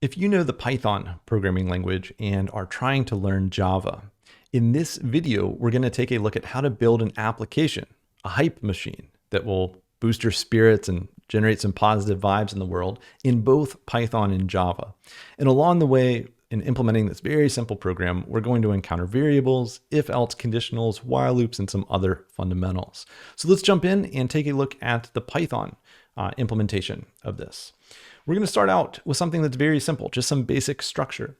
If you know the Python programming language and are trying to learn Java, in this video, we're going to take a look at how to build an application, a hype machine that will boost your spirits and generate some positive vibes in the world in both Python and Java. And along the way, in implementing this very simple program, we're going to encounter variables, if-else conditionals, while loops, and some other fundamentals. So let's jump in and take a look at the Python implementation of this. We're going to start out with something that's very simple, just some basic structure.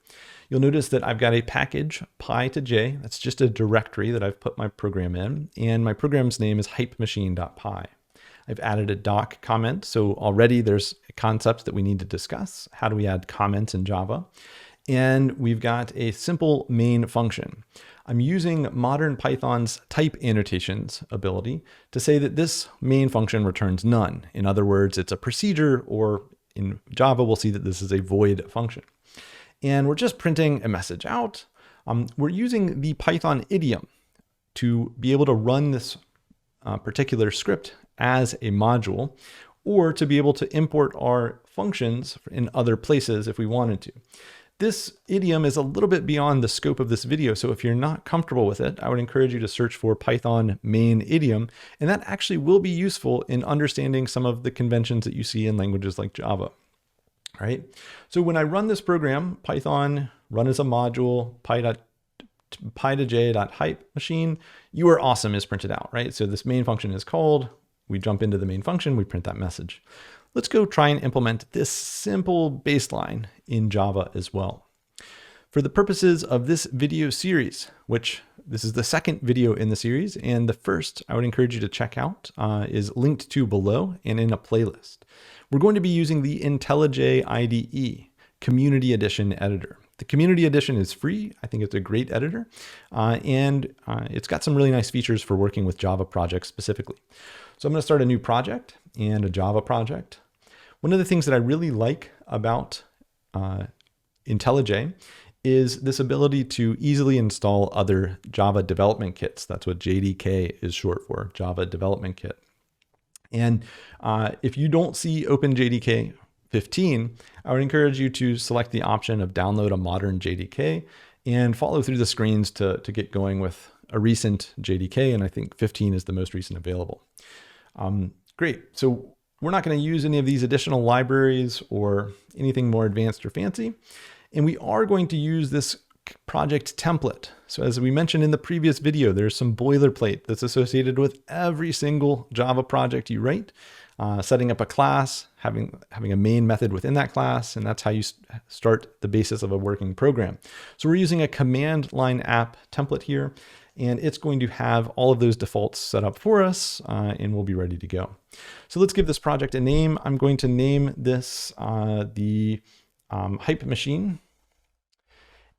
You'll notice that I've got a package, pi2j. That's just a directory that I've put my program in, and my program's name is hypemachine.py. I've added a doc comment, so already there's a concept that we need to discuss. How do we add comments in Java? And we've got a simple main function. I'm using modern Python's type annotations ability to say that this main function returns none. In other words, it's a procedure, or in Java, we'll see that this is a void function. And we're just printing a message out. We're using the Python idiom to be able to run this particular script as a module, or to be able to import our functions in other places if we wanted to. This idiom is a little bit beyond the scope of this video, so if you're not comfortable with it, I would encourage you to search for Python main idiom, and that actually will be useful in understanding some of the conventions that you see in languages like Java. Right? So when I run this program, Python run as a module, pi2j.hype machine, you are awesome is printed out, right? So this main function is called, we jump into the main function, we print that message. Let's go try and implement this simple baseline in Java as well. For the purposes of this video series, which this is the second video in the series, and the first I would encourage you to check out is linked to below and in a playlist. We're going to be using the IntelliJ IDE Community Edition editor. The Community Edition is free. I think it's a great editor, and it's got some really nice features for working with Java projects specifically. So I'm going to start a new project and a Java project. One of the things that I really like about IntelliJ is this ability to easily install other Java development kits. That's what JDK is short for, Java Development Kit. And if you don't see OpenJDK 15, I would encourage you to select the option of download a modern JDK and follow through the screens to get going with a recent JDK. And I think 15 is the most recent available. Great. So we're not going to use any of these additional libraries or anything more advanced or fancy. And we are going to use this project template. So as we mentioned in the previous video, there's some boilerplate that's associated with every single Java project you write. Setting up a class, having a main method within that class, and that's how you start the basis of a working program. So we're using a command line app template here, and it's going to have all of those defaults set up for us, and we'll be ready to go. So let's give this project a name. I'm going to name this the hype machine.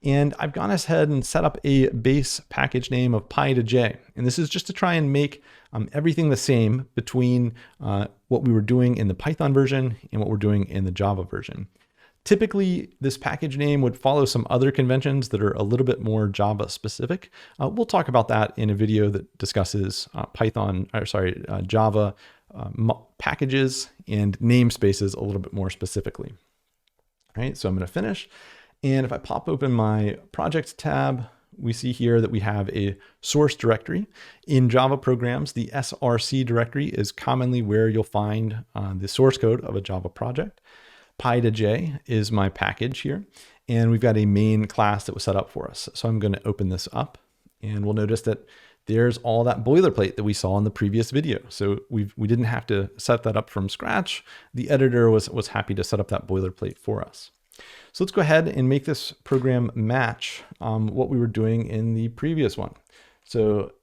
And I've gone ahead and set up a base package name of pi2j. And this is just to try and make everything the same between what we were doing in the Python version and what we're doing in the Java version. Typically, this package name would follow some other conventions that are a little bit more Java specific. We'll talk about that in a video that discusses Java packages and namespaces a little bit more specifically. All right, so I'm going to finish. And if I pop open my project tab, we see here that we have a source directory. In Java programs, the src directory is commonly where you'll find the source code of a Java project. Pi2j is my package here, and we've got a main class that was set up for us. So I'm going to open this up, and we'll notice that there's all that boilerplate that we saw in the previous video. So we didn't have to set that up from scratch. The editor was happy to set up that boilerplate for us. So let's go ahead and make this program match what we were doing in the previous one. So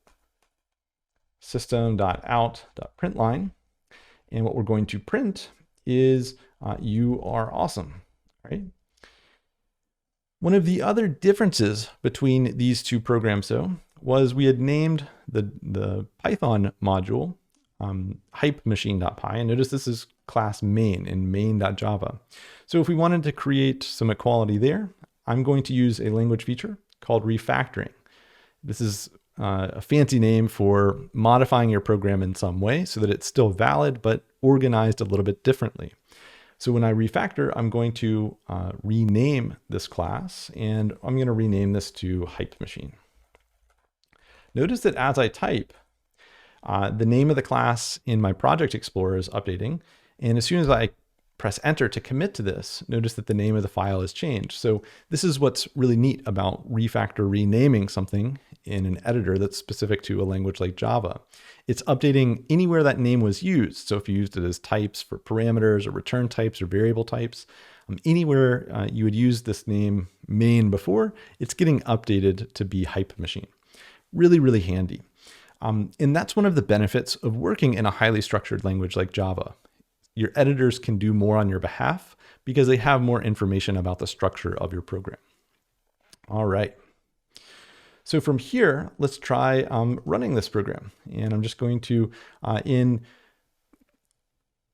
system.out.println, and what we're going to print is you are awesome, right? One of the other differences between these two programs, though, was we had named the Python module hypemachine.py, and notice this is class main in main.java. So if we wanted to create some equality there, I'm going to use a language feature called refactoring. This is a fancy name for modifying your program in some way so that it's still valid, but organized a little bit differently. So when I refactor, I'm going to rename this class, and I'm going to rename this to hype machine. Notice that as I type, the name of the class in my project explorer is updating. And as soon as I press enter to commit to this, notice that the name of the file has changed. So this is what's really neat about refactor renaming something in an editor that's specific to a language like Java. It's updating anywhere that name was used. So if you used it as types for parameters or return types or variable types, anywhere you would use this name main before, it's getting updated to be hype machine. Really, really handy. And that's one of the benefits of working in a highly structured language like Java. Your editors can do more on your behalf because they have more information about the structure of your program. All right. So from here, let's try running this program. And I'm just going to, in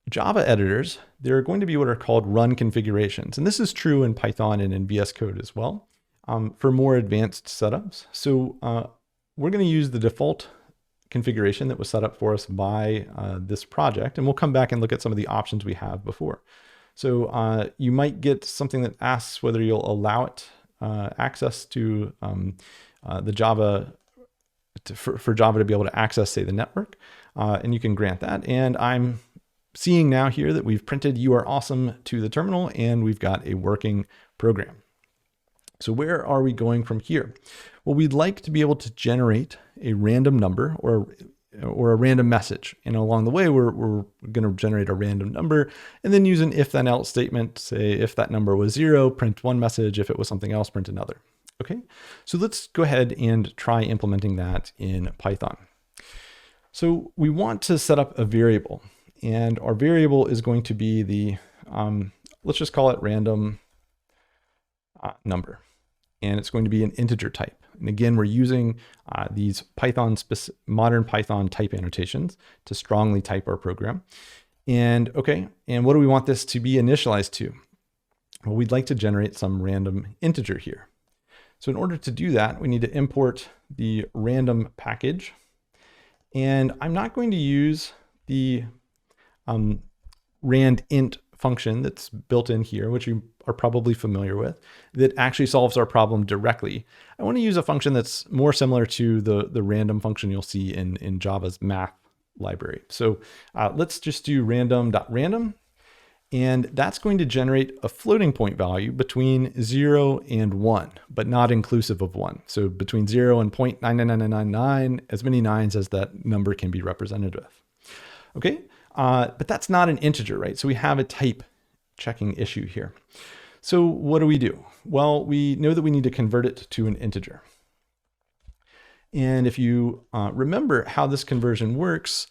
Java editors, there are going to be what are called run configurations. And this is true in Python and in VS Code as well for more advanced setups. So we're going to use the default configuration that was set up for us by this project. And we'll come back and look at some of the options we have before. So you might get something that asks whether you'll allow it access to the Java, for Java to be able to access, say, the network. And you can grant that. And I'm seeing now here that we've printed "You are awesome" to the terminal, and we've got a working program. So where are we going from here? Well, we'd like to be able to generate a random number or a random message. And along the way, we're going to generate a random number and then use an if then else statement. Say if that number was 0, print one message. If it was something else, print another. Okay, so let's go ahead and try implementing that in Python. So we want to set up a variable, and our variable is going to be the, let's just call it random number. And it's going to be an integer type. And again, we're using these modern Python type annotations to strongly type our program. And okay, and what do we want this to be initialized to? Well, we'd like to generate some random integer here. So in order to do that, we need to import the random package. And I'm not going to use the randint function that's built in here, which you are probably familiar with, that actually solves our problem directly. I want to use a function that's more similar to the random function you'll see in Java's math library. So let's just do random.random, and that's going to generate a floating point value between 0 and 1, but not inclusive of 1. So between 0 and 0.99999, as many nines as that number can be represented with. Okay, but that's not an integer, right? So we have a type checking issue here. So what do? Well, we know that we need to convert it to an integer. And if you remember how this conversion works,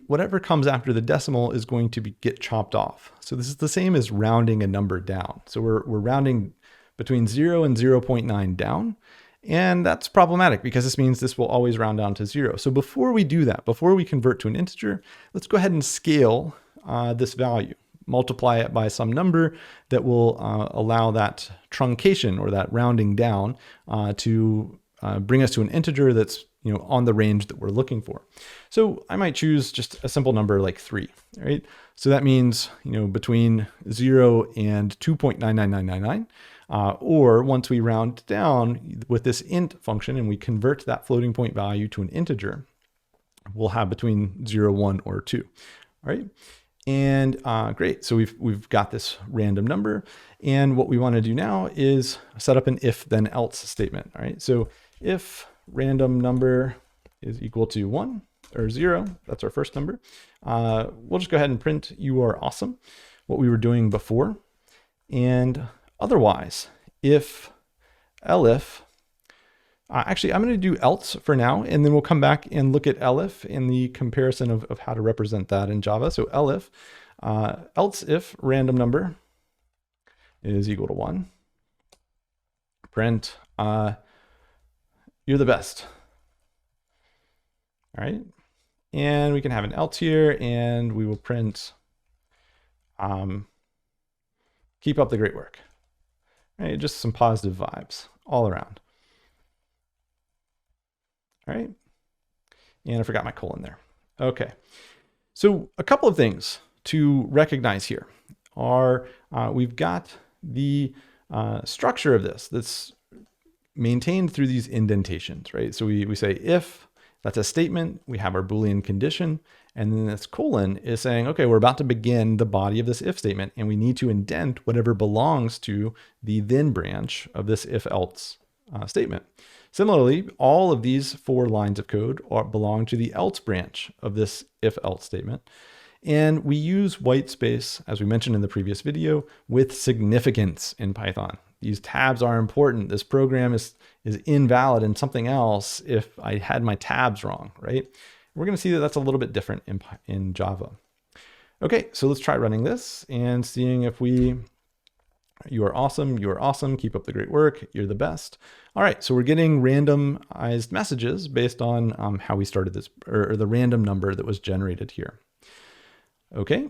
whatever comes after the decimal is going to get chopped off. So this is the same as rounding a number down. So we're rounding between 0 and 0.9 down. And that's problematic because this means this will always round down to 0. So before we do that, before we convert to an integer, let's go ahead and scale this value. Multiply it by some number that will allow that truncation or that rounding down to bring us to an integer that's on the range that we're looking for. So I might choose just a simple number like 3, right? So that means between 0 and 2.99999. Or once we round down with this int function and we convert that floating point value to an integer, we'll have between 0, 1, or 2. All right. And great, so we've got this random number, and what we want to do now is set up an if then else statement. All right, so if random number is equal to 1 or 0, that's our first number, we'll just go ahead and print "You are awesome," what we were doing before. And otherwise, if elif, actually, I'm going to do else for now, and then we'll come back and look at elif in the comparison of how to represent that in Java. So elif, else if random number is equal to 1, print, "You're the best." All right. And we can have an else here, and we will print, "Keep up the great work." All right, just some positive vibes all around. All right, and I forgot my colon there. Okay, so a couple of things to recognize here. are we've got the structure of this that's maintained through these indentations, right? So we say if, that's a statement, we have our Boolean condition, and then this colon is saying, okay, we're about to begin the body of this if statement, and we need to indent whatever belongs to the then branch of this if else statement. Similarly, all of these 4 lines of code belong to the else branch of this if else statement. And we use white space, as we mentioned in the previous video, with significance in Python. These tabs are important. This program is invalid in something else if I had my tabs wrong, right? We're going to see that that's a little bit different in Java. Okay, so let's try running this and seeing if you are awesome, you are awesome, keep up the great work, you're the best. All right, so we're getting randomized messages based on how we started this, or the random number that was generated here. Okay,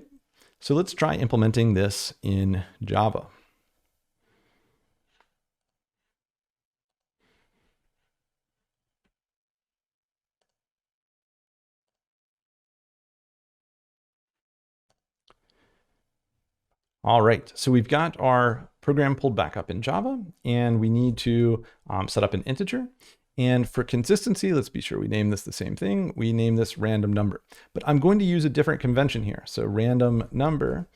so let's try implementing this in Java. All right, so we've got our program pulled back up in Java, and we need to set up an integer. And for consistency, let's be sure we name this the same thing. We name this random number, but I'm going to use a different convention here. So random number,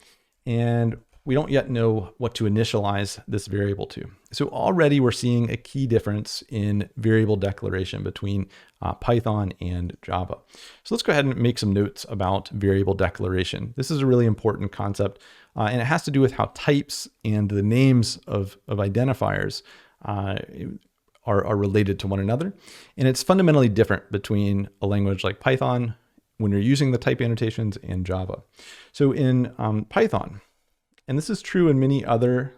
and we don't yet know what to initialize this variable to. So already we're seeing a key difference in variable declaration between Python and Java. So let's go ahead and make some notes about variable declaration. This is a really important concept, and it has to do with how types and the names of identifiers are related to one another. And it's fundamentally different between a language like Python when you're using the type annotations and Java. So in Python, and this is true in many other,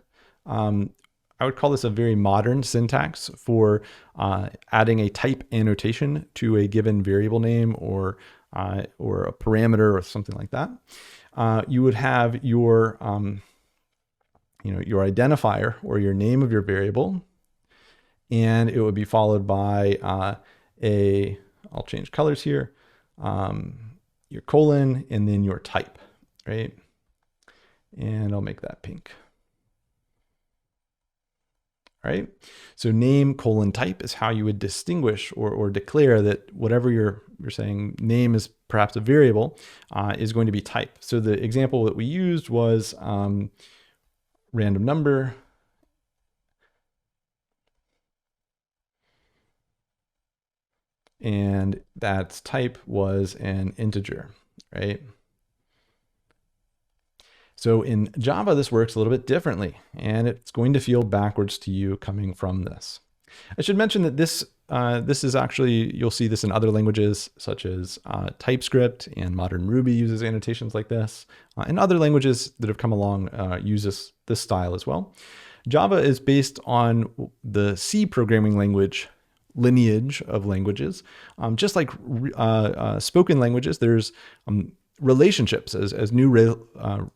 I would call this a very modern syntax for adding a type annotation to a given variable name or a parameter or something like that. You would have your, your identifier or your name of your variable, and it would be followed by I'll change colors here, your colon, and then your type, right? And I'll make that pink. All right, so name colon type is how you would distinguish or declare that whatever you're saying name is perhaps a variable is going to be type. So the example that we used was random number, and that's type was an integer, right? So in Java, this works a little bit differently, and it's going to feel backwards to you coming from this. I should mention that this is actually, you'll see this in other languages such as TypeScript, and modern Ruby uses annotations like this, and other languages that have come along use this style as well. Java is based on the C programming language lineage of languages. Just like spoken languages, there's relationships as new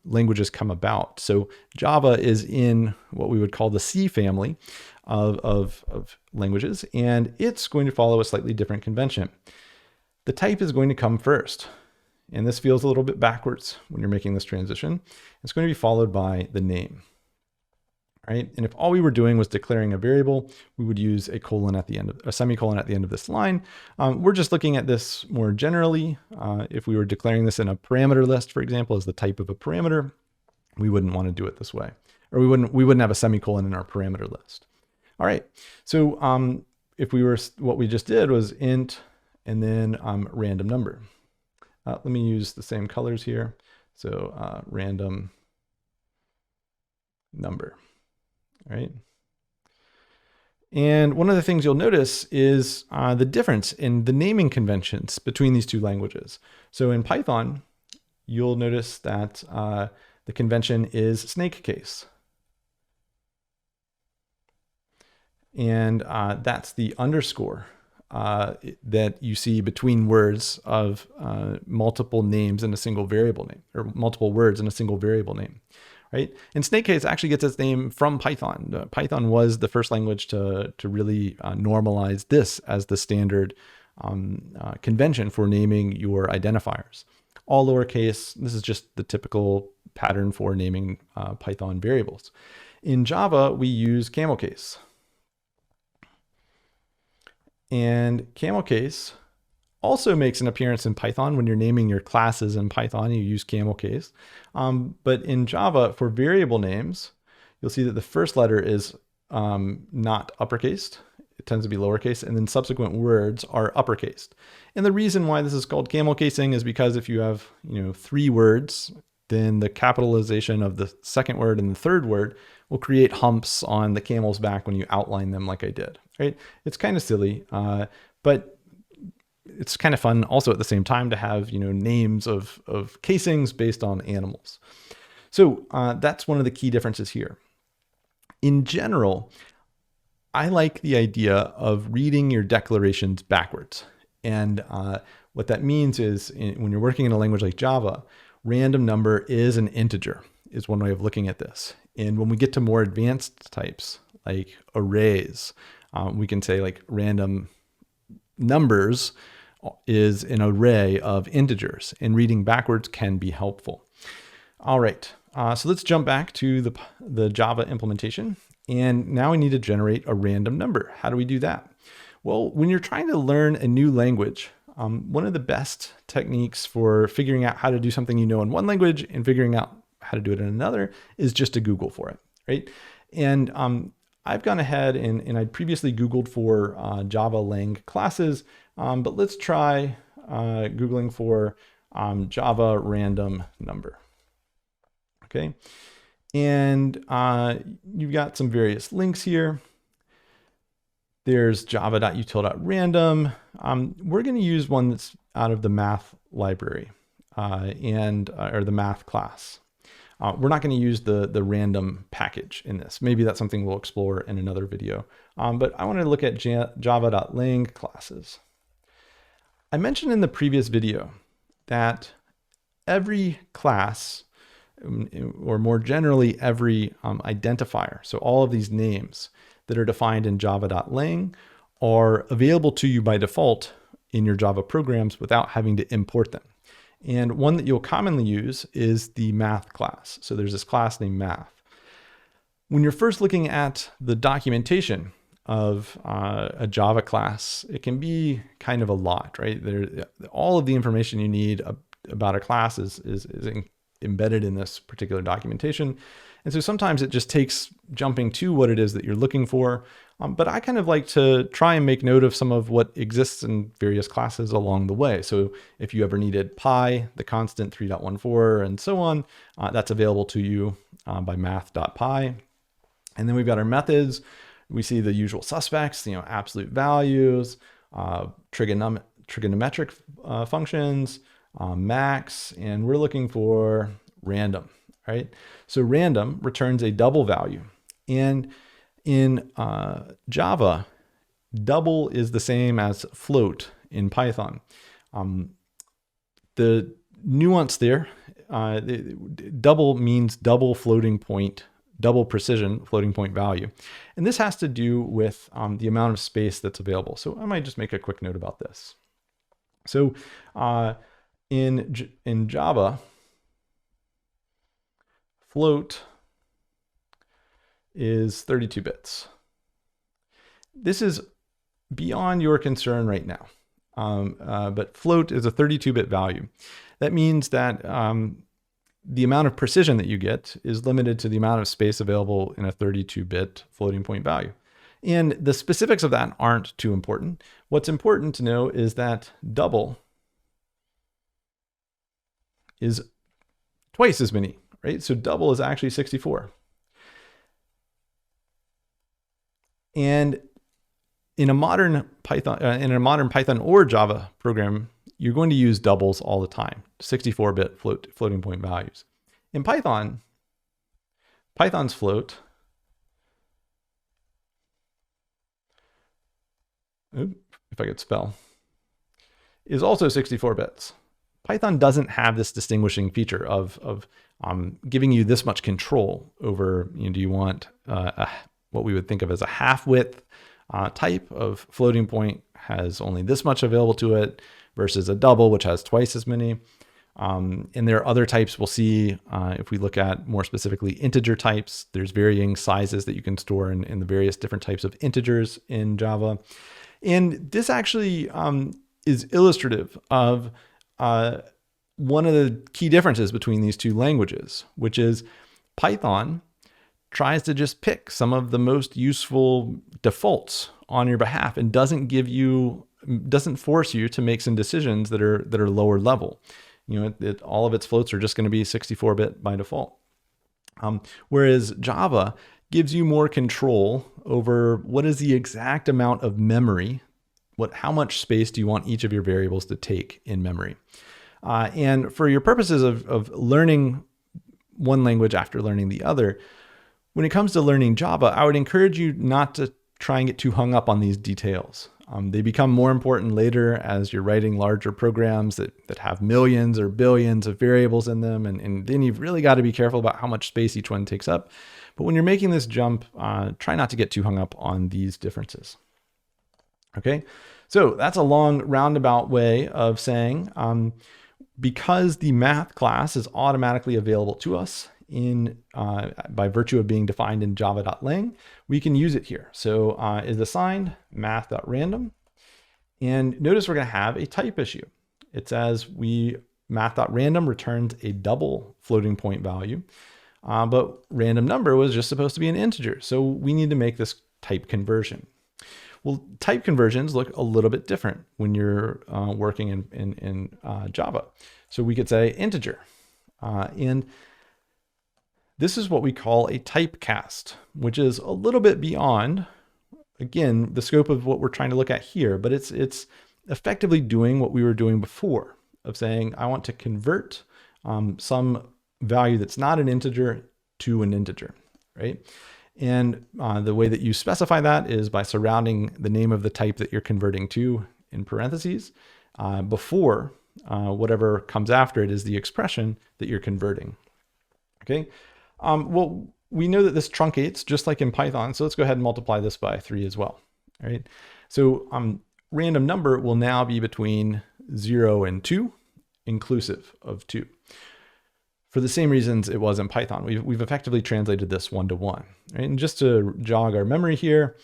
languages come about. So Java is in what we would call the C family of languages, and it's going to follow a slightly different convention. The type is going to come first, and this feels a little bit backwards when you're making this transition. It's going to be followed by the name. Right? And if all we were doing was declaring a variable, we would use a colon at the end of a semicolon at the end of this line. We're just looking at this more generally. If we were declaring this in a parameter list, for example, as the type of a parameter, we wouldn't want to do it this way, or we wouldn't have a semicolon in our parameter list. All right. So if we were, what we just did was int and then random number. Let me use the same colors here. So random number. Right? And one of the things you'll notice is the difference in the naming conventions between these two languages. So in Python, you'll notice that the convention is snake case. And that's the underscore that you see between words of multiple names in a single variable name, or multiple words in a single variable name. Right? And snake case actually gets its name from Python. Python was the first language to really normalize this as the standard convention for naming your identifiers. all lowercase. This is just the typical pattern for naming Python variables. In Java, we use camel case. And camel case also makes an appearance in Python. When you're naming your classes in Python, you use camel case. But in Java, for variable names, you'll see that the first letter is not uppercased. It tends to be lowercase, and then subsequent words are uppercased. And the reason why this is called camel casing is because if you have 3 words, then the capitalization of the second word and the third word will create humps on the camel's back when you outline them like I did. Right? It's kind of silly, but it's kind of fun also at the same time to have names of casings based on animals. So that's one of the key differences here. In general, I like the idea of reading your declarations backwards. And what that means is when you're working in a language like Java, random number is an integer, is one way of looking at this. And when we get to more advanced types like arrays, we can say like random numbers is an array of integers, and reading backwards can be helpful. All right, so let's jump back to the Java implementation. And now we need to generate a random number. How do we do that? Well, when you're trying to learn a new language, one of the best techniques for figuring out how to do something in one language and figuring out how to do it in another is just to Google for it, right? And I've gone ahead and I'd previously Googled for Java lang classes, but let's try Googling for Java random number, okay? And you've got some various links here. There's java.util.random. We're going to use one that's out of the math library or the math class. We're not going to use the random package in this. Maybe that's something we'll explore in another video. But I want to look at java.lang classes. I mentioned in the previous video that every class, or more generally every identifier, so all of these names that are defined in java.lang are available to you by default in your Java programs without having to import them. And one that you'll commonly use is the math class. So there's this class named math. When you're first looking at the documentation of a Java class, it can be kind of a lot, right? All of the information you need about a class is embedded in this particular documentation. And so sometimes it just takes jumping to what it is that you're looking for. But I kind of like to try and make note of some of what exists in various classes along the way. So if you ever needed pi, the constant 3.14, and so on, that's available to you by math.py. And then we've got our methods. We see the usual suspects, absolute values, trigonometric functions, max, and we're looking for random, right? So random returns a double value. And in Java, double is the same as float in Python. The nuance there, double means double floating point, double precision floating point value. And this has to do with the amount of space that's available. So I might just make a quick note about this. So in Java, float is 32 bits. This is beyond your concern right now, but float is a 32-bit value. That means that the amount of precision that you get is limited to the amount of space available in a 32-bit floating point value. And the specifics of that aren't too important. What's important to know is that double is twice as many, right? So double is actually 64. And in a modern Python or Java program, you're going to use doubles all the time, 64-bit floating point values. In Python, Python's float, if I could spell, is also 64 bits. Python doesn't have this distinguishing feature of giving you this much control over, do you want what we would think of as a half width type of floating point has only this much available to it versus a double, which has twice as many. And there are other types we'll see if we look at more specifically integer types. There's varying sizes that you can store in the various different types of integers in Java. And this actually is illustrative of one of the key differences between these two languages, which is Python tries to just pick some of the most useful defaults on your behalf and doesn't force you to make some decisions that are lower level. All of its floats are just going to be 64-bit by default. Whereas Java gives you more control over what is the exact amount of memory, how much space do you want each of your variables to take in memory. And for your purposes of learning one language after learning the other, when it comes to learning Java, I would encourage you not to try and get too hung up on these details. They become more important later as you're writing larger programs that have millions or billions of variables in them. And then you've really got to be careful about how much space each one takes up. But when you're making this jump, try not to get too hung up on these differences. Okay, so that's a long roundabout way of saying, because the math class is automatically available to us by virtue of being defined in java.lang, we can use it here. So is assigned math.random. And notice we're going to have a type issue. It says math.random returns a double floating point value, but random number was just supposed to be an integer. So we need to make this type conversion. Well, type conversions look a little bit different when you're working in Java. So we could say integer. And this is what we call a typecast, which is a little bit beyond, again, the scope of what we're trying to look at here, but it's effectively doing what we were doing before of saying, I want to convert some value that's not an integer to an integer, right? And the way that you specify that is by surrounding the name of the type that you're converting to in parentheses before whatever comes after it is the expression that you're converting. Okay. Well, we know that this truncates just like in Python. So let's go ahead and multiply this by 3 as well. All right. So random number will now be between 0 and 2, inclusive of 2. For the same reasons it was in Python. We've effectively translated this 1-to-1. Right? And just to jog our memory here,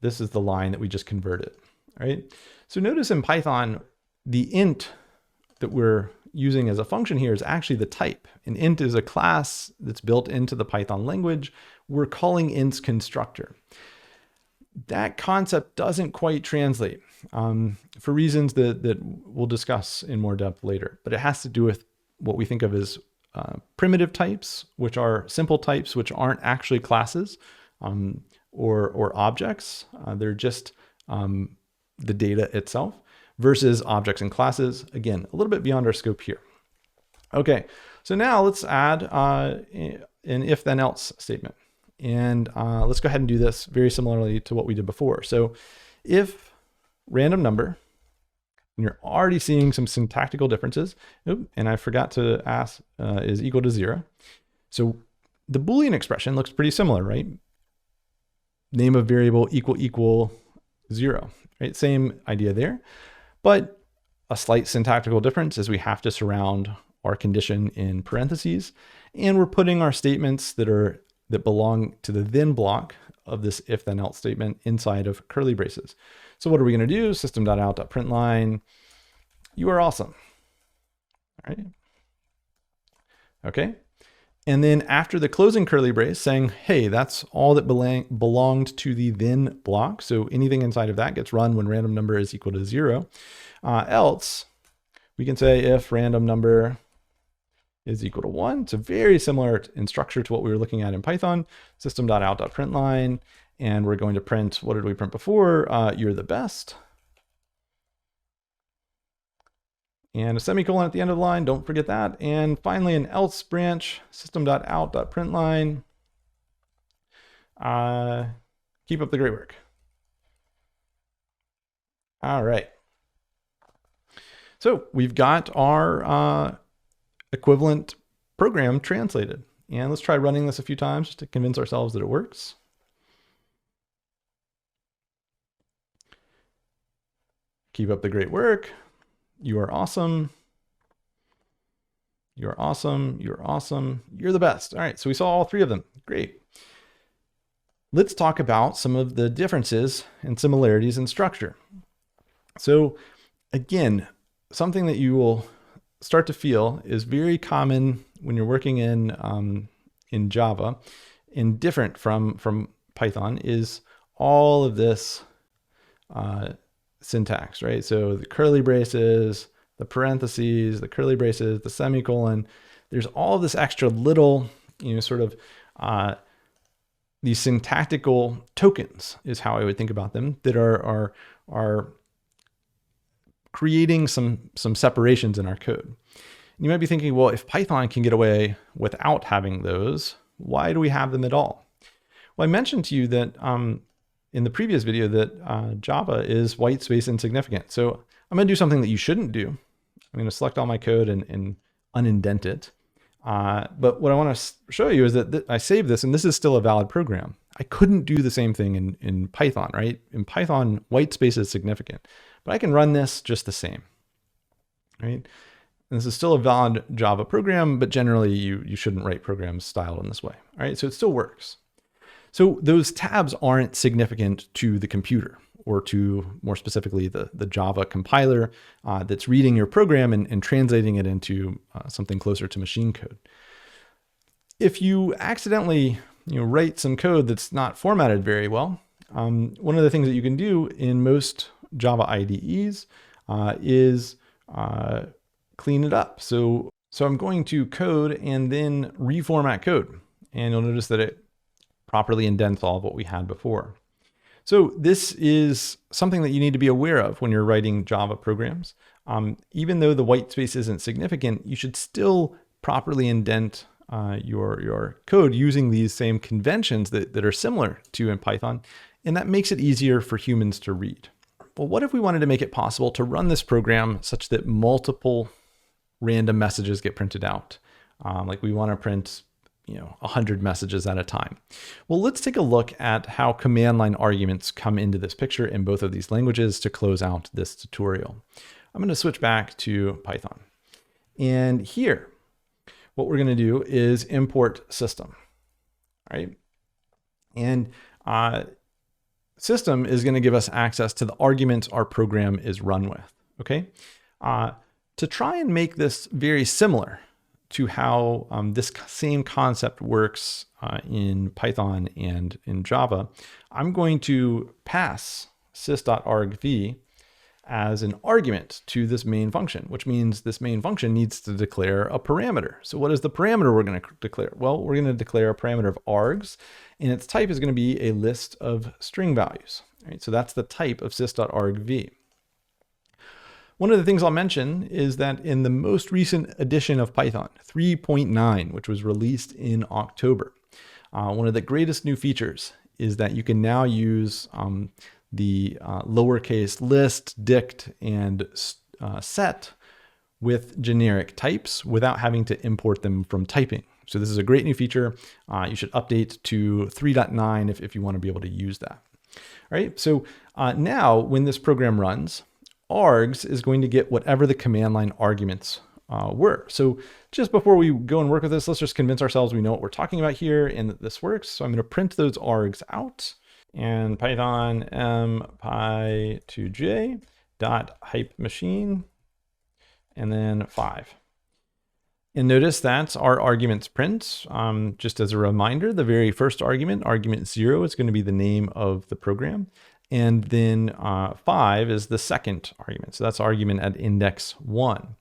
this is the line that we just converted. Right? So notice in Python, the int that we're using as a function here is actually the type. An int is a class that's built into the Python language. We're calling int's constructor. That concept doesn't quite translate for reasons that we'll discuss in more depth later, but it has to do with what we think of as primitive types, which are simple types, which aren't actually classes or objects. They're just the data itself, versus objects and classes. Again, a little bit beyond our scope here. Okay, so now let's add an if then else statement. And let's go ahead and do this very similarly to what we did before. So if random number, and you're already seeing some syntactical differences. And I forgot to ask, is equal to 0. So the Boolean expression looks pretty similar, right? Name of variable equal 0, right? Same idea there. But a slight syntactical difference is we have to surround our condition in parentheses, and we're putting our statements that belong to the then block of this if then else statement inside of curly braces. So what are we going to do? System.out.println, you are awesome. All right. Okay. And then after the closing curly brace saying, hey, that's all that belonged to the then block. So anything inside of that gets run when random number is equal to 0. Else, we can say if random number is equal to 1. It's very similar in structure to what we were looking at in Python. System.out.println, and we're going to print, what did we print before? You're the best. And a semicolon at the end of the line, don't forget that. And finally, an else branch, system.out.println. Keep up the great work. All right. So we've got our equivalent program translated. And let's try running this a few times just to convince ourselves that it works. Keep up the great work. You are awesome. You're awesome. You're awesome. You're the best. All right, so we saw all three of them. Great. Let's talk about some of the differences and similarities in structure. So again, something that you will start to feel is very common when you're working in Java and different from Python is all of this syntax, right? So the curly braces, the parentheses, the curly braces, the semicolon, there's all this extra little, sort of these syntactical tokens is how I would think about them that are creating some separations in our code. And you might be thinking, well, if Python can get away without having those, why do we have them at all? Well, I mentioned to you that in the previous video that Java is white space insignificant. So I'm going to do something that you shouldn't do. I'm going to select all my code and unindent it. But what I want to show you is that I saved this, and this is still a valid program. I couldn't do the same thing in Python, right? In Python, white space is significant, but I can run this just the same, right? And this is still a valid Java program, but generally you shouldn't write programs styled in this way, all right? So it still works. So those tabs aren't significant to the computer, or to more specifically the Java compiler that's reading your program and translating it into something closer to machine code. If you accidentally write some code that's not formatted very well, one of the things that you can do in most Java IDEs is clean it up. So I'm going to code and then reformat code, and you'll notice that it properly indents all of what we had before. So this is something that you need to be aware of when you're writing Java programs. Even though the white space isn't significant, you should still properly indent your code using these same conventions that are similar to in Python, and that makes it easier for humans to read. Well, what if we wanted to make it possible to run this program such that multiple random messages get printed out? Like we want to print 100 messages at a time. Well, let's take a look at how command line arguments come into this picture in both of these languages to close out this tutorial. I'm going to switch back to Python. And here, what we're going to do is import system, right? And system is going to give us access to the arguments our program is run with, okay? To try and make this very similar to how this same concept works in Python and in Java, I'm going to pass sys.argv as an argument to this main function, which means this main function needs to declare a parameter. So what is the parameter we're going to declare? Well, we're going to declare a parameter of args, and its type is going to be a list of string values. Right? So that's the type of sys.argv. One of the things I'll mention is that in the most recent edition of Python, 3.9, which was released in October, one of the greatest new features is that you can now use the lowercase list, dict, and set with generic types without having to import them from typing. So this is a great new feature. You should update to 3.9 if you want to be able to use that. All right, so now when this program runs, args is going to get whatever the command line arguments were. So just before we go and work with this, let's just convince ourselves we know what we're talking about here and that this works. So I'm going to print those args out, and Python mpy2j dot hype machine, and then 5. And notice that's our arguments print. Just as a reminder, the very first argument, argument 0, is going to be the name of the program. And then 5 is the second argument. So that's argument at index 1.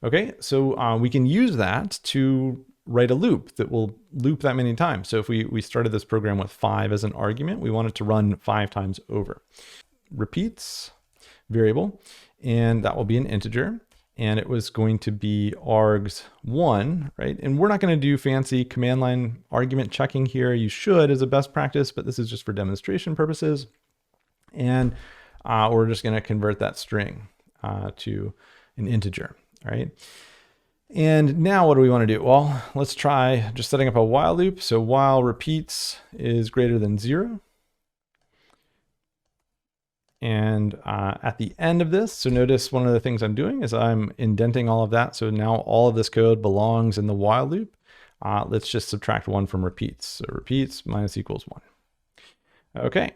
Okay, so we can use that to write a loop that will loop that many times. So if we started this program with 5 as an argument, we want it to run 5 times over. Repeats variable, and that will be an integer. And it was going to be args1, right? And we're not going to do fancy command line argument checking here. You should as a best practice, but this is just for demonstration purposes. And we're just going to convert that string to an integer, right? And now what do we want to do? Well, let's try just setting up a while loop. So while repeats is greater than 0. And at the end of this, so notice one of the things I'm doing is I'm indenting all of that. So now all of this code belongs in the while loop. Let's just subtract 1 from repeats. So repeats minus equals 1. Okay,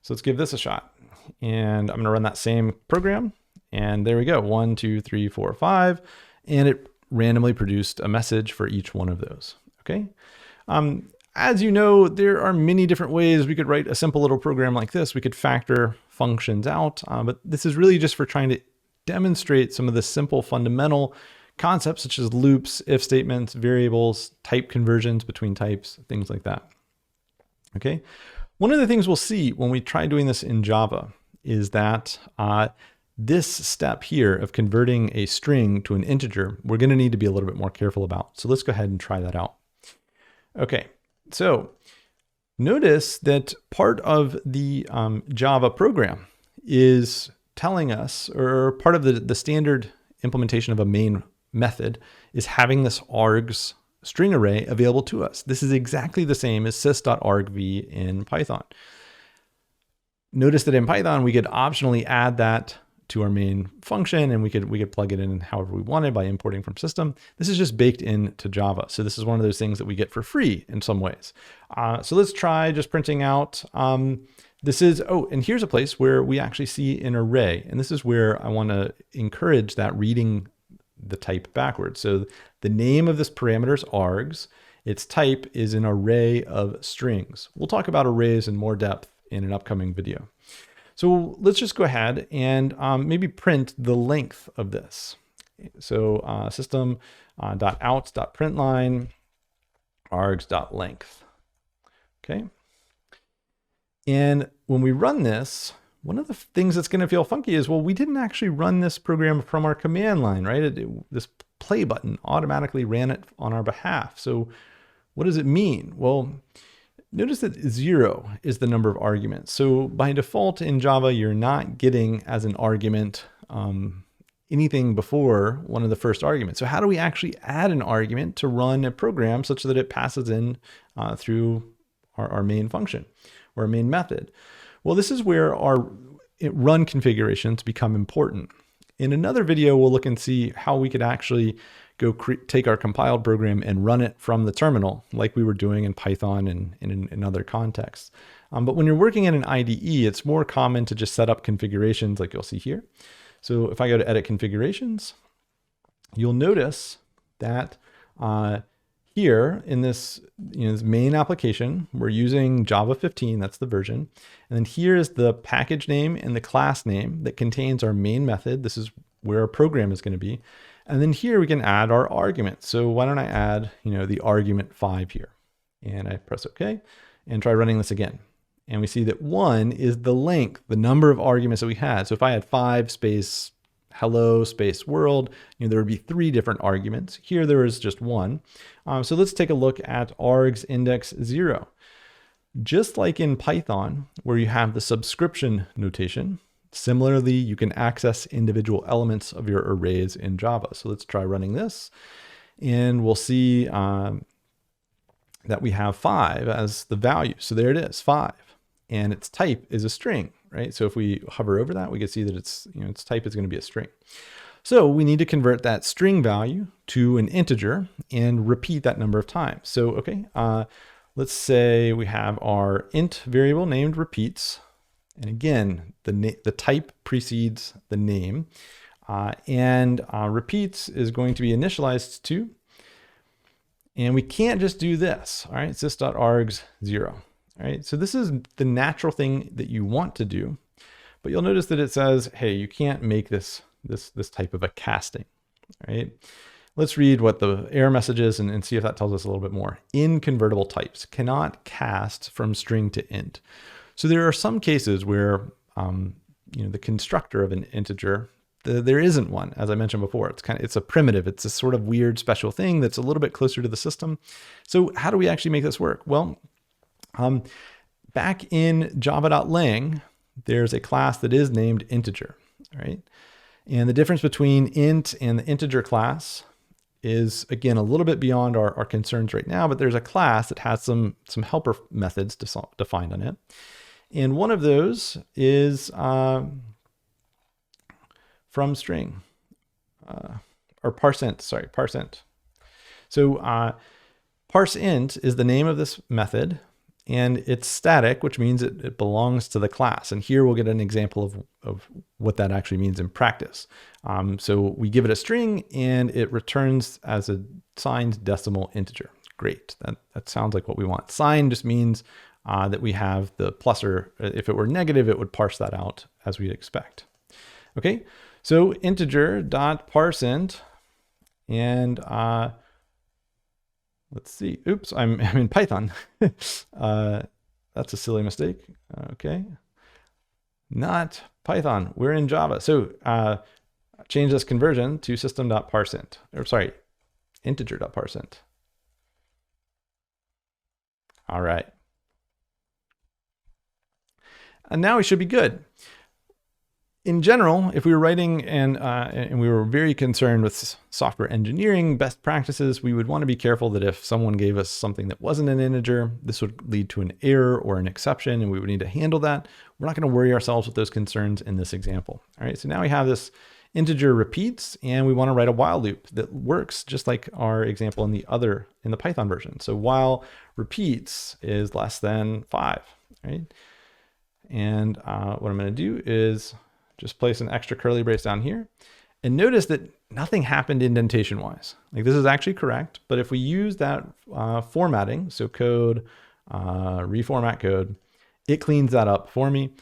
so let's give this a shot. And I'm gonna run that same program. And there we go, 1, 2, 3, 4, 5. And it randomly produced a message for each one of those, okay? As you know, there are many different ways we could write a simple little program like this. We could factor functions out, but this is really just for trying to demonstrate some of the simple fundamental concepts such as loops, if statements, variables, type conversions between types, things like that. Okay. One of the things we'll see when we try doing this in Java is that this step here of converting a string to an integer, we're going to need to be a little bit more careful about. So let's go ahead and try that out. Okay. So notice that part of the Java program is telling us, or part of the standard implementation of a main method is having this args string array available to us. This is exactly the same as sys.argv in Python. Notice that in Python, we could optionally add that to our main function, and we could plug it in however we wanted by importing from system. This is just baked into Java. So this is one of those things that we get for free in some ways. So let's try just printing out, this is, oh, and here's a place where we actually see an array. And this is where I want to encourage that reading the type backwards. So the name of this parameter is args. Its type is an array of strings. We'll talk about arrays in more depth in an upcoming video. So let's just go ahead and maybe print the length of this. So system.out.println args.length. Okay. And when we run this, one of the things that's going to feel funky is, well, we didn't actually run this program from our command line, right? This play button automatically ran it on our behalf. So what does it mean? Well, notice that 0 is the number of arguments. So by default in Java, you're not getting as an argument anything before one of the first arguments. So how do we actually add an argument to run a program such that it passes in through our main function or our main method? Well, this is where our run configurations become important. In another video, we'll look and see how we could actually go take our compiled program and run it from the terminal like we were doing in Python and in other contexts. But when you're working in an IDE, it's more common to just set up configurations like you'll see here. So if I go to edit configurations, you'll notice that here in this, this main application, we're using Java 15, that's the version. And then here is the package name and the class name that contains our main method. This is where our program is going to be. And then here we can add our argument. So why don't I add, the argument 5 here, and I press OK and try running this again. And we see that 1 is the length, the number of arguments that we had. So if I had 5 space hello space world, there would be 3 different arguments. Here there is just 1. So let's take a look at args index 0. Just like in Python, where you have the subscription notation, similarly, you can access individual elements of your arrays in Java. So let's try running this, and we'll see that we have 5 as the value. So there it is, 5, and its type is a string, right? So if we hover over that, we can see that its type is going to be a string. So we need to convert that string value to an integer and repeat that number of times. So okay, let's say we have our int variable named repeats. And again, the type precedes the name, and repeats is going to be initialized to, and we can't just do this, all right, sys.args 0, all right? So this is the natural thing that you want to do, but you'll notice that it says, hey, you can't make this type of a casting, all right? Let's read what the error message is and see if that tells us a little bit more. Inconvertible types cannot cast from string to int. So there are some cases where, the constructor of an integer, there isn't one, as I mentioned before. It's a primitive. It's a sort of weird special thing that's a little bit closer to the system. So how do we actually make this work? Well, back in java.lang, there's a class that is named integer, right? And the difference between int and the integer class is, again, a little bit beyond our concerns right now, but there's a class that has some helper methods defined on it. And one of those is from string, or parseInt, sorry, parseInt. So parseInt is the name of this method, and it's static, which means it belongs to the class. And here we'll get an example of what that actually means in practice. So we give it a string and it returns as a signed decimal integer. Great, that sounds like what we want. Signed just means that we have the plus, or if it were negative, it would parse that out as we'd expect. Okay, so Integer.parseInt, and let's see, oops, I'm in Python. That's a silly mistake. Okay, not Python, we're in Java. So change this conversion to system.parseInt, or sorry, Integer.parseInt. All right. And now we should be good. In general, if we were writing and we were very concerned with software engineering best practices, we would want to be careful that if someone gave us something that wasn't an integer, this would lead to an error or an exception, and we would need to handle that. We're not going to worry ourselves with those concerns in this example. All right, so now we have this integer repeats, and we want to write a while loop that works just like our example in the Python version. So while repeats is less than 5, right? And what I'm going to do is just place an extra curly brace down here, and notice that nothing happened indentation wise. Like, this is actually correct, but if we use that formatting, so code, reformat code, it cleans that up for me.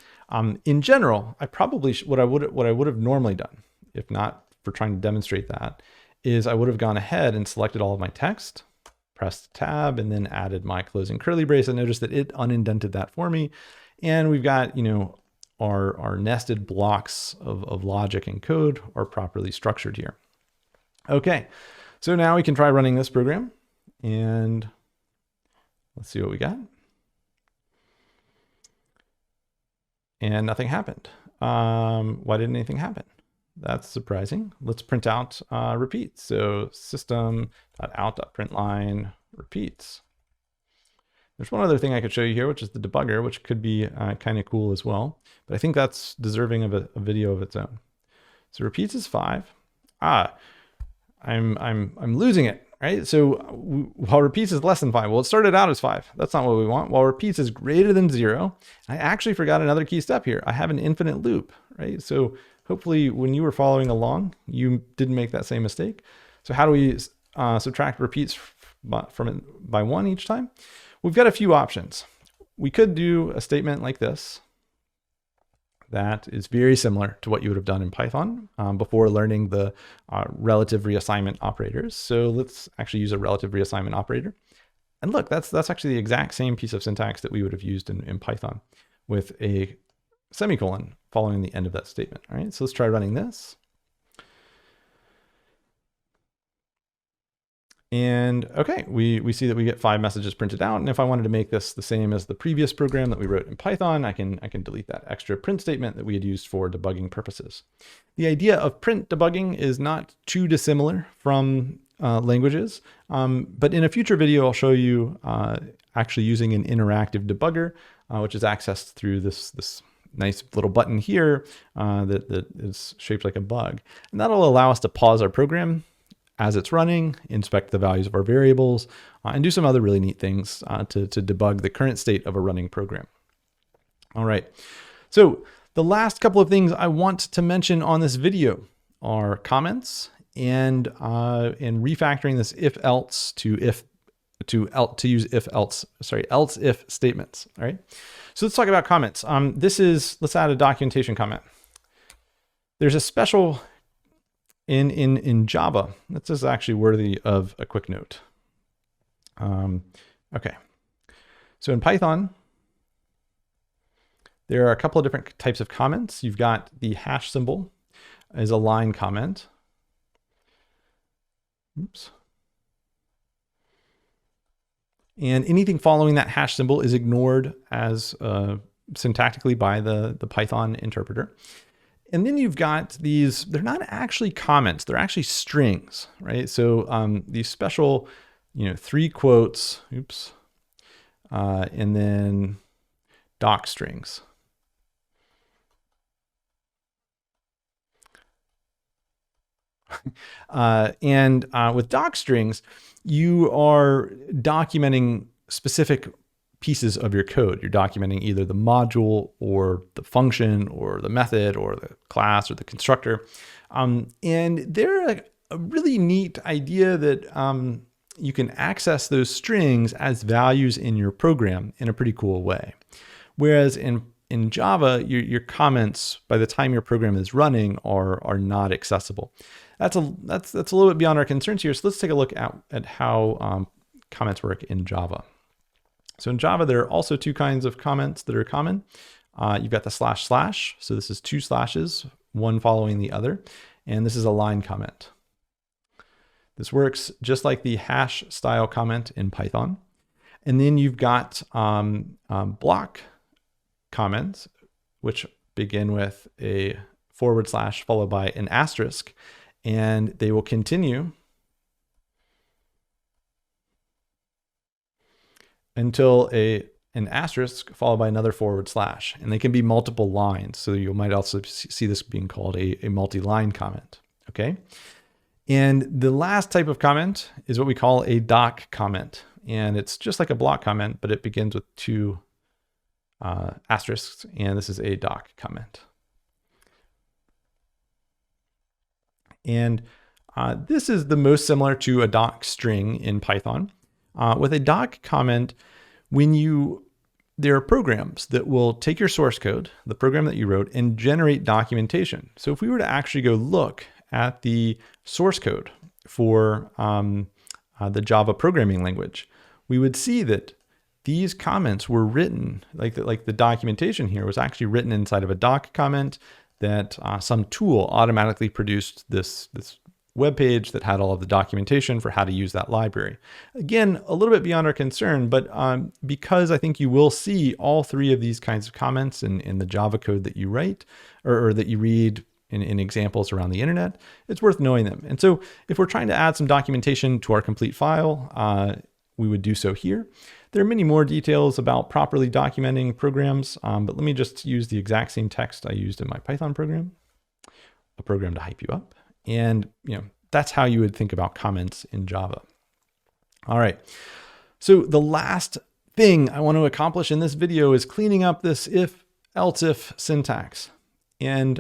In general, I probably what I would have normally done, if not for trying to demonstrate that, is I would have gone ahead and selected all of my text, pressed tab, and then added my closing curly brace, and notice that it unindented that for me. And we've got, you know, our nested blocks of logic and code are properly structured here. Okay, so now we can try running this program, and let's see what we got. And nothing happened. Why didn't anything happen? That's surprising. Let's print out repeats. So system.out.println repeats. There's one other thing I could show you here, which is the debugger, which could be kind of cool as well. But I think that's deserving of a video of its own. So repeats is 5. I'm losing it, right? So while repeats is less than 5, well, it started out as 5. That's not what we want. While repeats is greater than 0, I actually forgot another key step here. I have an infinite loop, right? So hopefully when you were following along, you didn't make that same mistake. So how do we subtract repeats by 1 each time? We've got a few options. We could do a statement like this that is very similar to what you would have done in Python before learning the relative reassignment operators. So let's actually use a relative reassignment operator. And look, that's actually the exact same piece of syntax that we would have used in Python, with a semicolon following the end of that statement. All right, so let's try running this. And okay, we see that we get 5 messages printed out. And if I wanted to make this the same as the previous program that we wrote in Python, I can delete that extra print statement that we had used for debugging purposes. The idea of print debugging is not too dissimilar from languages, but in a future video, I'll show you actually using an interactive debugger, which is accessed through this nice little button here that is shaped like a bug. And that'll allow us to pause our program as it's running, inspect the values of our variables, and do some other really neat things to debug the current state of a running program. All right, so the last couple of things I want to mention on this video are comments and refactoring this if-else to use else if statements. All right, so let's talk about comments. Let's add a documentation comment. There's a special in Java. This is actually worthy of a quick note. Okay, so in Python, there are a couple of different types of comments. You've got the hash symbol as a line comment. Oops. And anything following that hash symbol is ignored as syntactically by the Python interpreter. And then you've got these, they're not actually comments, they're actually strings, right? So these special, 3 quotes, oops, and then docstrings. With docstrings, you are documenting specific pieces of your code. You're documenting either the module or the function or the method or the class or the constructor. And they're a really neat idea that you can access those strings as values in your program in a pretty cool way. Whereas in Java, your comments, by the time your program is running, are not accessible. That's a little bit beyond our concerns here. So let's take a look at how comments work in Java. So in Java, there are also two kinds of comments that are common. You've got the // so this is two slashes, one following the other, and this is a line comment. This works just like the hash style comment in Python. And then you've got block comments, which begin with a / followed by an asterisk, and they will continue until an asterisk followed by another / and they can be multiple lines. So you might also see this being called a multi-line comment, okay? And the last type of comment is what we call a doc comment. And it's just like a block comment, but it begins with two asterisks, and this is a doc comment. And this is the most similar to a docstring in Python. With a doc comment, there are programs that will take your source code, the program that you wrote, and generate documentation. So if we were to actually go look at the source code for the Java programming language, we would see that these comments were written, like the documentation here was actually written inside of a doc comment that some tool automatically produced this web page that had all of the documentation for how to use that library. Again, a little bit beyond our concern, but because I think you will see all three of these kinds of comments in the Java code that you write or that you read in examples around the internet, it's worth knowing them. And so if we're trying to add some documentation to our complete file, we would do so here. There are many more details about properly documenting programs, but let me just use the exact same text I used in my Python program, a program to hype you up. And that's how you would think about comments in Java. All right. So the last thing I want to accomplish in this video is cleaning up this if, else if syntax. And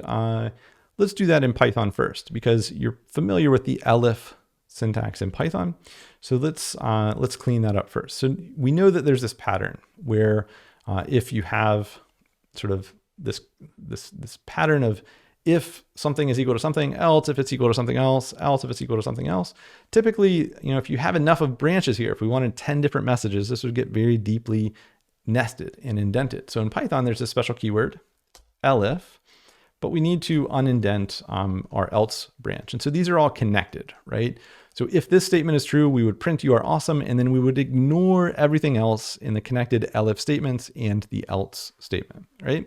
let's do that in Python first, because you're familiar with the elif syntax in Python. So let's clean that up first. So we know that there's this pattern where if you have sort of this pattern of if something is equal to something else, if it's equal to something else if it's equal to something else. Typically, if you have enough of branches here, if we wanted 10 different messages, this would get very deeply nested and indented. So in Python, there's a special keyword, elif, but we need to unindent our else branch. And so these are all connected, right? So if this statement is true, we would print you are awesome, and then we would ignore everything else in the connected elif statements and the else statement, right?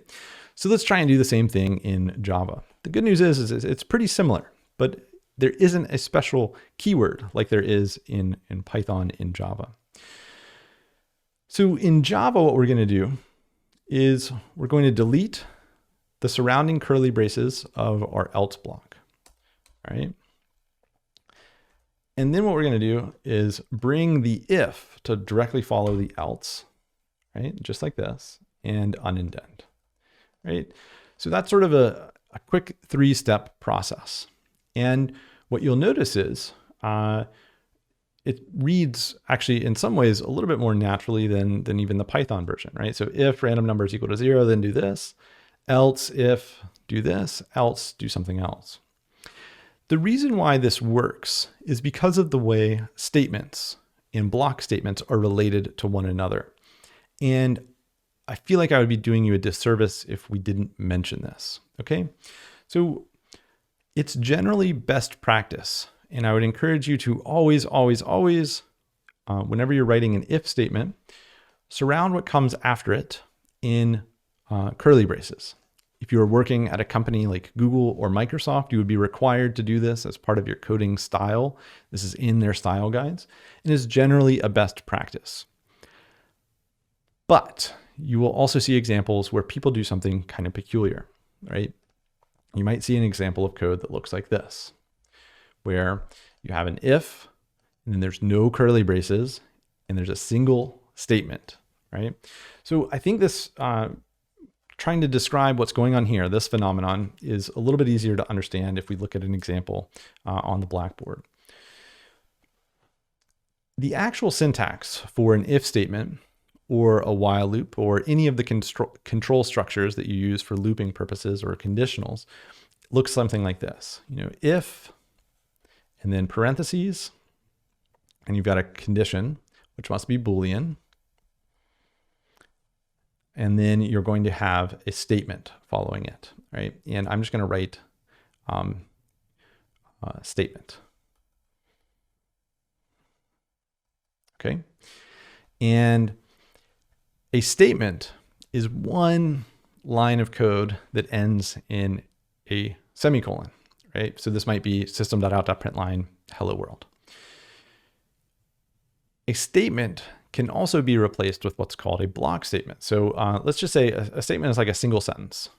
So let's try and do the same thing in Java. The good news is it's pretty similar, but there isn't a special keyword like there is in Python in Java. So in Java, what we're going to do is we're going to delete the surrounding curly braces of our else block, all right? And then what we're going to do is bring the if to directly follow the else, right? Just like this, and unindent, right? So that's sort of a quick 3-step process. And what you'll notice is it reads actually in some ways a little bit more naturally than even the Python version, right? So if random number is equal to 0, then do this. Else if do this, else do something else. The reason why this works is because of the way statements and block statements are related to one another. And I feel like I would be doing you a disservice if we didn't mention this, okay? So it's generally best practice, and I would encourage you to always, whenever you're writing an if statement, surround what comes after it in curly braces. If you are working at a company like Google or Microsoft, you would be required to do this as part of your coding style. This is in their style guides and is generally a best practice. But you will also see examples where people do something kind of peculiar, right? You might see an example of code that looks like this, where you have an if, and then there's no curly braces, and there's a single statement, right? So I think this, trying to describe what's going on here, this phenomenon, is a little bit easier to understand if we look at an example on the blackboard. The actual syntax for an if statement or a while loop or any of the control structures that you use for looping purposes or conditionals looks something like this. You know, if, and then parentheses, and you've got a condition, which must be Boolean. And then you're going to have a statement following it, right? And I'm just going to write statement. Okay. And a statement is one line of code that ends in a semicolon, right? So this might be system.out.println hello world. A statement can also be replaced with what's called a block statement. So let's just say a statement is like a single sentence.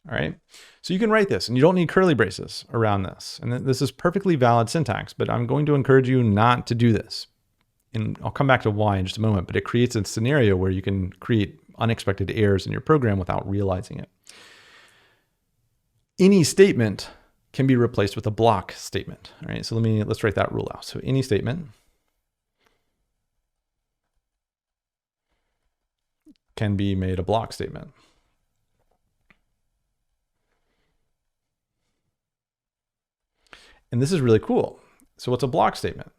All right, so you can write this and you don't need curly braces around this. And this is perfectly valid syntax, but I'm going to encourage you not to do this. And I'll come back to why in just a moment, but it creates a scenario where you can create unexpected errors in your program without realizing it. Any statement can be replaced with a block statement. All right, so let's write that rule out. So any statement can be made a block statement. And this is really cool. So what's a block statement?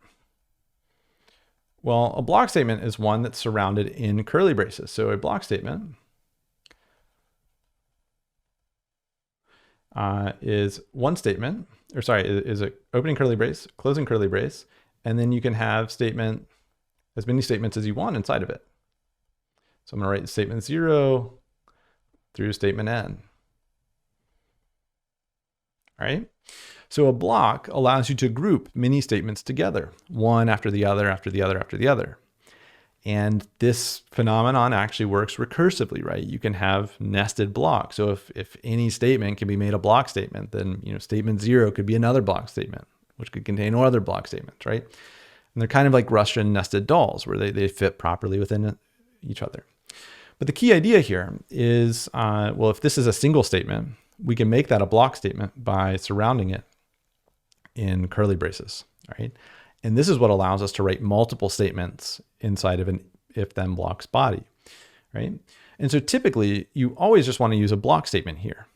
Well, a block statement is one that's surrounded in curly braces. So a block statement is one statement, or sorry, is a opening curly brace, closing curly brace, and then you can have statement, as many statements as you want inside of it. So I'm going to write statement 0 through statement n. All right. So a block allows you to group many statements together, one after the other, after the other, after the other. And this phenomenon actually works recursively, right? You can have nested blocks. So if any statement can be made a block statement, then statement 0 could be another block statement, which could contain other block statements, right? And they're kind of like Russian nested dolls where they fit properly within each other. But the key idea here is, well, if this is a single statement, we can make that a block statement by surrounding it in curly braces, right? And this is what allows us to write multiple statements inside of an if-then blocks body, right? And so typically you always just want to use a block statement here.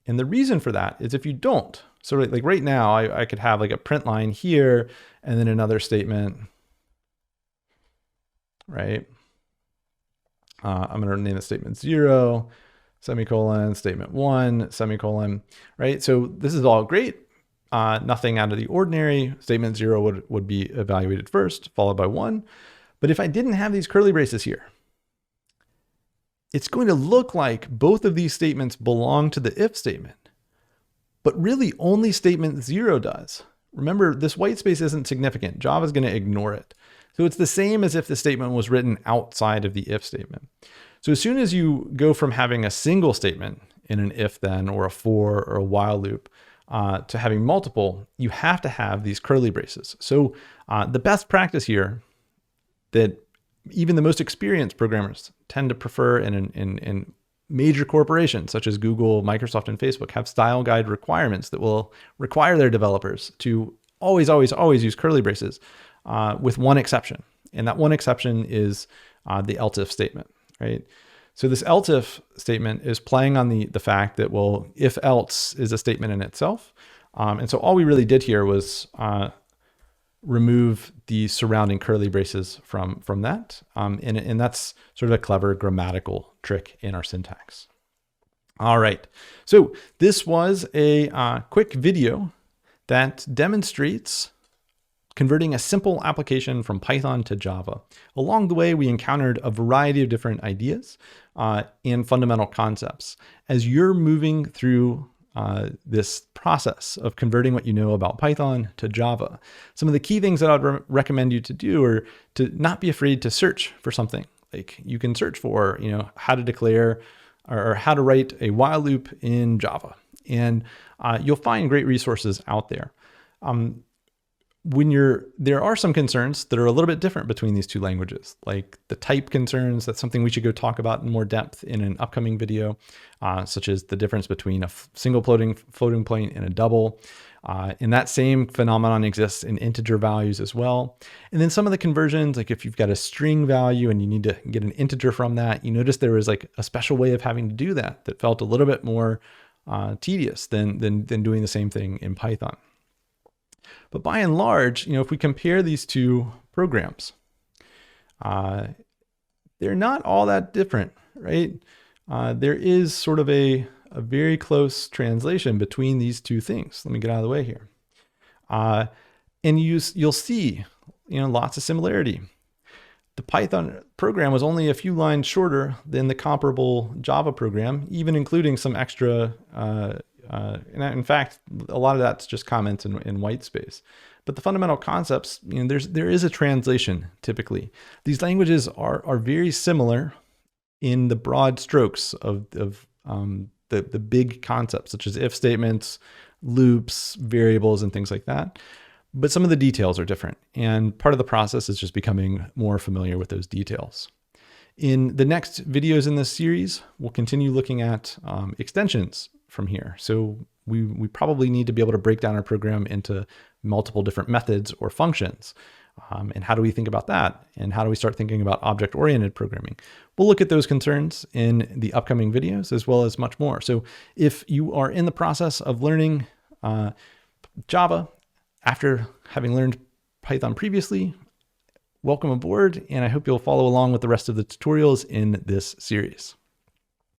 And the reason for that is if you don't, so like right now I could have like a print line here and then another statement, right? I'm going to name the statement 0, semicolon, statement 1, semicolon, right? So this is all great. Nothing out of the ordinary. Statement 0 would be evaluated first, followed by 1. But if I didn't have these curly braces here, it's going to look like both of these statements belong to the if statement, but really only statement 0 does. Remember, this white space isn't significant. Java is going to ignore it. So it's the same as if the statement was written outside of the if statement. So as soon as you go from having a single statement in an if then or a for or a while loop to having multiple, you have to have these curly braces. So the best practice here that even the most experienced programmers tend to prefer in major corporations such as Google, Microsoft, and Facebook have style guide requirements that will require their developers to always, always, always use curly braces with one exception. And that one exception is the elif statement, right? So this elif statement is playing on the fact that, well, if else is a statement in itself. And so all we really did here was remove the surrounding curly braces from that. And that's sort of a clever grammatical trick in our syntax. All right. So this was a quick video that demonstrates converting a simple application from Python to Java. Along the way, we encountered a variety of different ideas and fundamental concepts. As you're moving through this process of converting what you know about Python to Java, some of the key things that I'd recommend you to do are to not be afraid to search for something. Like you can search for, how to declare or how to write a while loop in Java. And you'll find great resources out there. There are some concerns that are a little bit different between these two languages, like the type concerns. That's something we should go talk about in more depth in an upcoming video, such as the difference between a single floating point and a double. And that same phenomenon exists in integer values as well. And then some of the conversions, like if you've got a string value and you need to get an integer from that, you notice there was like a special way of having to do that that felt a little bit more tedious than doing the same thing in Python. But by and large, if we compare these two programs, they're not all that different, right? There is sort of a very close translation between these two things. Let me get out of the way here. And you'll see, lots of similarity. The Python program was only a few lines shorter than the comparable Java program, even including some extra, and in fact, a lot of that's just comments in white space. But the fundamental concepts, there is a translation typically. These languages are very similar in the broad strokes of the big concepts, such as if statements, loops, variables, and things like that. But some of the details are different. And part of the process is just becoming more familiar with those details. In the next videos in this series, we'll continue looking at extensions from here. So we probably need to be able to break down our program into multiple different methods or functions. And how do we think about that? And how do we start thinking about object-oriented programming? We'll look at those concerns in the upcoming videos, as well as much more. So if you are in the process of learning Java after having learned Python previously, welcome aboard, and I hope you'll follow along with the rest of the tutorials in this series.